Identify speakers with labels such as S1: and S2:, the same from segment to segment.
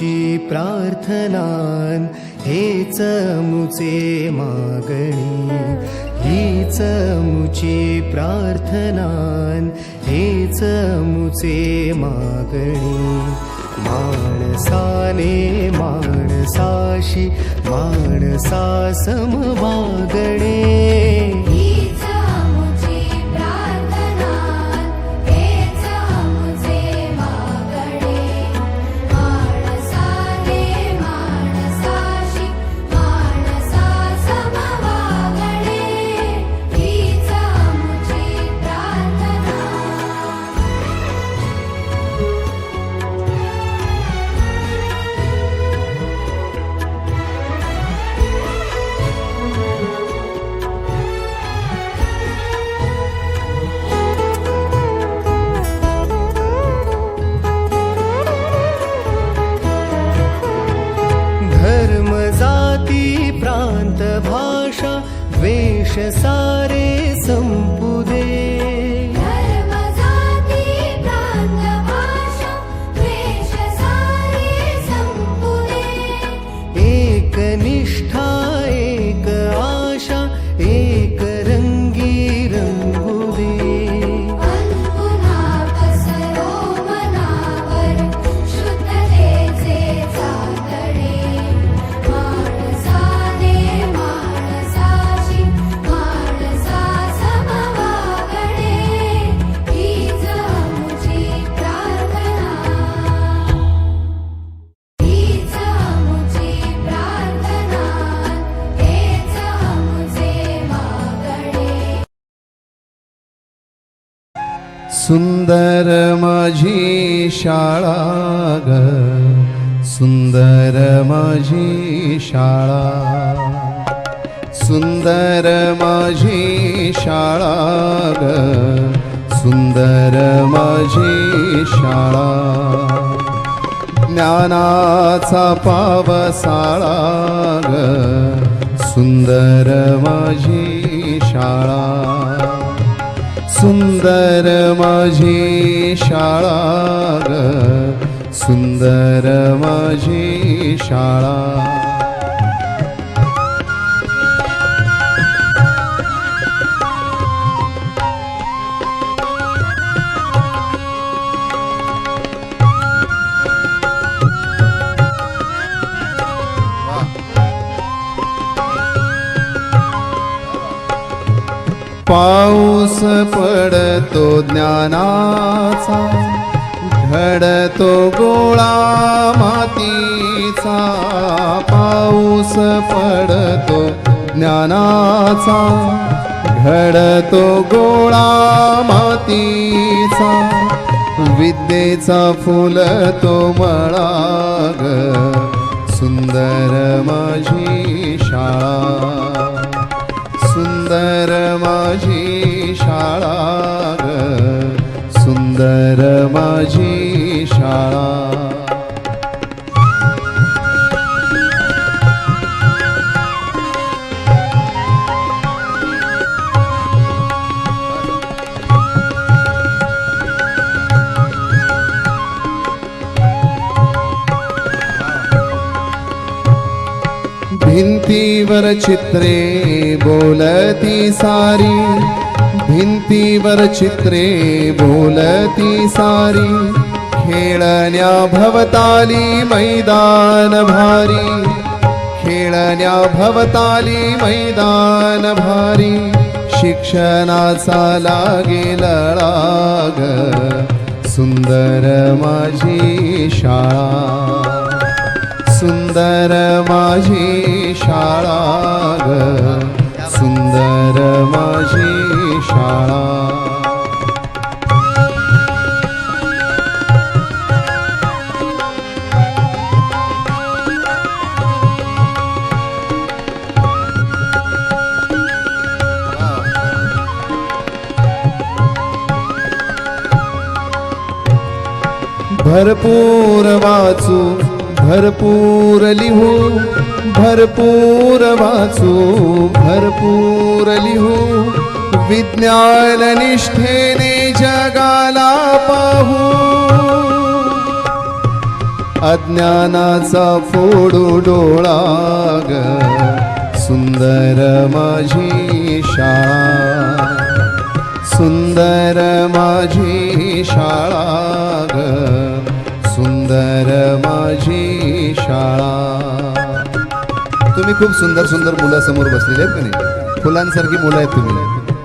S1: मुची प्रार्थनान हेच मुचे मागणी, हीच मुची प्रार्थनान हेच मुचे मागणी. माणसाने माणसाशी माणसा समवागणे, प्रांत भाषा द्वेष सारे संपुदे.
S2: धर्म जाती प्रांत भाषा द्वेष सारे संपुदे.
S1: एक निष्ठा एक आशा एक रंगी रंगुदे.
S2: पुन्हा पसरो मनावर शुद्धतेचे चातडे.
S3: सुंदर माझी शाळा ग, सुंदर माझी शाळा, सुंदर माझी शाळा ग, सुंदर माझी शाळा. ज्ञानाचा पावसाळा ग, सुंदर माझी शाळा, सुंदर माझी शाळा ग, सुंदर माझी शाळा. पाऊस पडतो ज्ञानाचा, घडतो गोळा मातीचा. पाऊस पडतो ज्ञानाचा, घडतो गोळा मातीचा. विद्येचा फुलतो मळा ग, सुंदर माझी शाळा, सुंदर माझी शाळा ग, सुंदर माझी शाळा. भिंतीवर चित्रे बोलती सारी, भिंतीवर चित्रे बोलती सारी. खेळण्या भवताली मैदान भारी, खेळण्या भवताली मैदान भारी. शिक्षणाचा लागेल राग, सुंदर माझी शाळा, सुंदर माझी शाळा ग, सुंदर माझी शाळा. भरपूर वाचू भरपूर लिहू, भरपूर वाचू भरपूर लिहू. विज्ञान निष्ठेने जगाला पाहू, अज्ञानाचा फोडू डोळा ग सुंदर माझी शाळा सुंदर माझी शाळा ग सुंदर माझी शाळा. तुम्ही खूप सुंदर सुंदर मुलं समोर बसलेली आहेत का नाही? फुलांसारखी मुलं आहेत तुम्ही.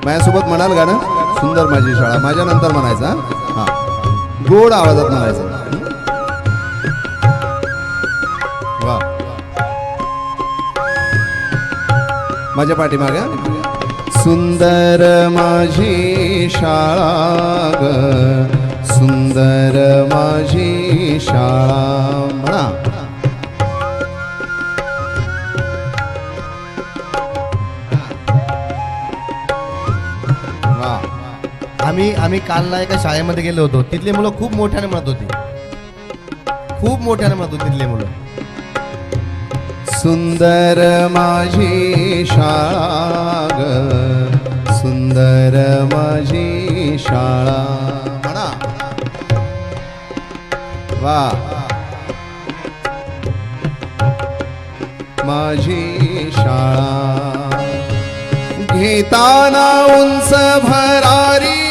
S3: माझ्यासोबत म्हणाल का ना सुंदर माझी शाळा? माझ्या नंतर म्हणायचं हा गोड आवाजात म्हणायचं. वा माझ्या पाठीमागे सुंदर माझी शाळा ग सुंदर माझी शाळा म्हणा.
S4: आम्ही काल ना एका शाळेमध्ये गेलो होतो. तिथले मुलं खूप मोठ्याने म्हणत होती, खूप मोठ्याने म्हणत होती तिथले मुलं.
S3: सुंदर माझी शाळा ग सुंदर माझी शाळा म्हणा. वा माझी शाळा घेताना उंच भरारी